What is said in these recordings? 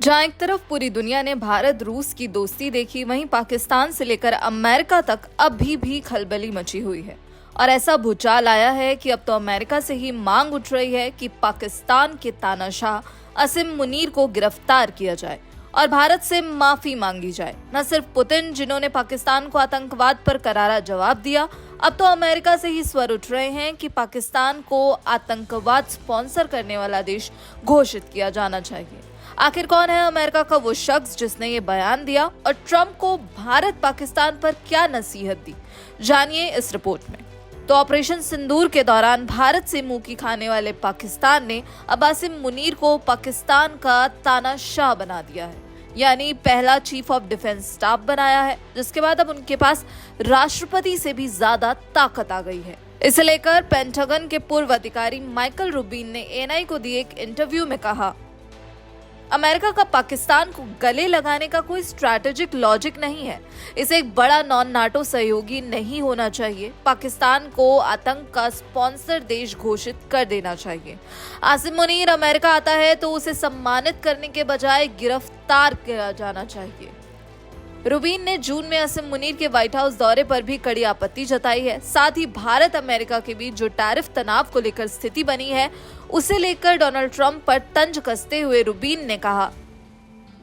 जहां एक तरफ पूरी दुनिया ने भारत रूस की दोस्ती देखी, वहीं पाकिस्तान से लेकर अमेरिका तक अभी भी खलबली मची हुई है। और ऐसा भूचाल आया है कि अब तो अमेरिका से ही मांग उठ रही है कि पाकिस्तान के तानाशाह असीम मुनीर को गिरफ्तार किया जाए और भारत से माफी मांगी जाए। न सिर्फ पुतिन, जिन्होंने पाकिस्तान को आतंकवाद पर करारा जवाब दिया, अब तो अमेरिका से ही स्वर उठ रहे हैं कि पाकिस्तान को आतंकवाद स्पॉन्सर करने वाला देश घोषित किया जाना चाहिए। आखिर कौन है अमेरिका का वो शख्स जिसने ये बयान दिया और ट्रंप को भारत पाकिस्तान पर क्या नसीहत दी, जानिए इस रिपोर्ट में। तो ऑपरेशन सिंदूर के दौरान भारत से मुंह की खाने वाले पाकिस्तान ने अब असीम मुनीर को पाकिस्तान का तानाशाह बना दिया है, यानी पहला चीफ ऑफ डिफेंस स्टाफ बनाया है, जिसके बाद अब उनके पास राष्ट्रपति से भी ज्यादा ताकत आ गई है। इसे लेकर पेंटागन के पूर्व अधिकारी माइकल रूबिन ने एएनआई को दिए एक इंटरव्यू में कहा, अमेरिका का पाकिस्तान को गले लगाने का कोई स्ट्रैटेजिक लॉजिक नहीं है। इसे एक बड़ा नॉन नाटो सहयोगी नहीं होना चाहिए। पाकिस्तान को आतंक का स्पॉन्सर देश घोषित कर देना चाहिए। असीम मुनीर अमेरिका आता है तो उसे सम्मानित करने के बजाय गिरफ्तार किया जाना चाहिए। रूबिन ने जून में असीम मुनीर के व्हाइट हाउस दौरे पर भी कड़ी आपत्ति जताई है। साथ ही भारत अमेरिका के बीच जो टैरिफ तनाव को लेकर स्थिति बनी है, उसे लेकर डोनाल्ड ट्रंप पर तंज कसते हुए रूबिन ने कहा,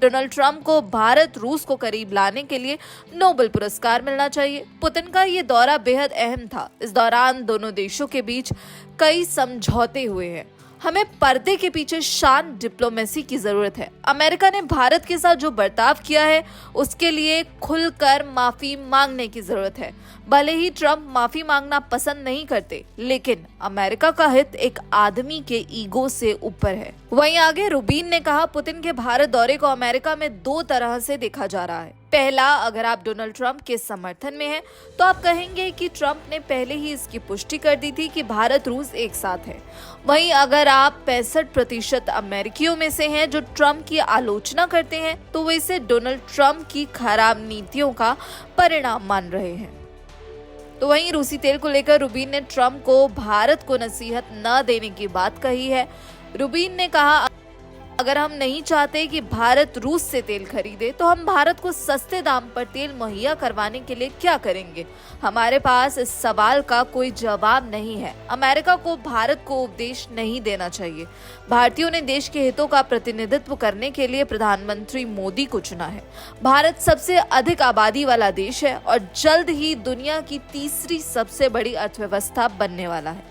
डोनाल्ड ट्रंप को भारत रूस को करीब लाने के लिए नोबेल पुरस्कार मिलना चाहिए। पुतिन का ये दौरा बेहद अहम था। इस दौरान दोनों देशों के बीच कई समझौते हुए हैं। हमें पर्दे के पीछे शांत डिप्लोमेसी की जरूरत है। अमेरिका ने भारत के साथ जो बर्ताव किया है, उसके लिए खुलकर माफी मांगने की जरूरत है। भले ही ट्रंप माफी मांगना पसंद नहीं करते, लेकिन अमेरिका का हित एक आदमी के ईगो से ऊपर है। वहीं आगे रूबिन ने कहा, पुतिन के भारत दौरे को अमेरिका में दो तरह से देखा जा रहा है। पहला, अगर आप डोनाल्ड ट्रंप के समर्थन में हैं, तो आप कहेंगे कि ट्रंप ने पहले ही इसकी पुष्टि कर दी थी कि भारत रूस एक साथ है। वहीं अगर आप 65% अमेरिकियों में से हैं जो ट्रंप की आलोचना करते हैं, तो वो इसे डोनाल्ड ट्रंप की खराब नीतियों का परिणाम मान रहे हैं। तो वहीं रूसी तेल को लेकर रूबिन ने ट्रंप को भारत को नसीहत न देने की बात कही है। रूबिन ने कहा, अगर हम नहीं चाहते कि भारत रूस से तेल खरीदे, तो हम भारत को सस्ते दाम पर तेल मुहैया करवाने के लिए क्या करेंगे? हमारे पास इस सवाल का कोई जवाब नहीं है। अमेरिका को भारत को उपदेश नहीं देना चाहिए। भारतीयों ने देश के हितों का प्रतिनिधित्व करने के लिए प्रधानमंत्री मोदी को चुना है। भारत सबसे अधिक आबादी वाला देश है और जल्द ही दुनिया की तीसरी सबसे बड़ी अर्थव्यवस्था बनने वाला है।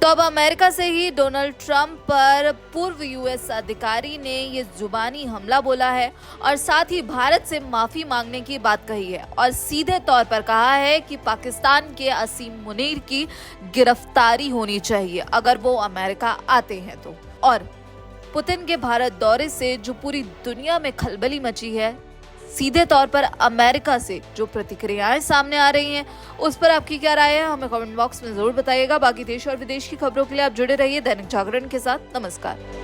तो अब अमेरिका से ही डोनाल्ड ट्रंप पर पूर्व यूएस अधिकारी ने ये जुबानी हमला बोला है और साथ ही भारत से माफी मांगने की बात कही है और सीधे तौर पर कहा है कि पाकिस्तान के असीम मुनीर की गिरफ्तारी होनी चाहिए अगर वो अमेरिका आते हैं तो। और पुतिन के भारत दौरे से जो पूरी दुनिया में खलबली मची है, सीधे तौर पर अमेरिका से जो प्रतिक्रियाएं सामने आ रही हैं, उस पर आपकी क्या राय है, हमें कमेंट बॉक्स में जरूर बताइएगा। बाकी देश और विदेश की खबरों के लिए आप जुड़े रहिए दैनिक जागरण के साथ। नमस्कार।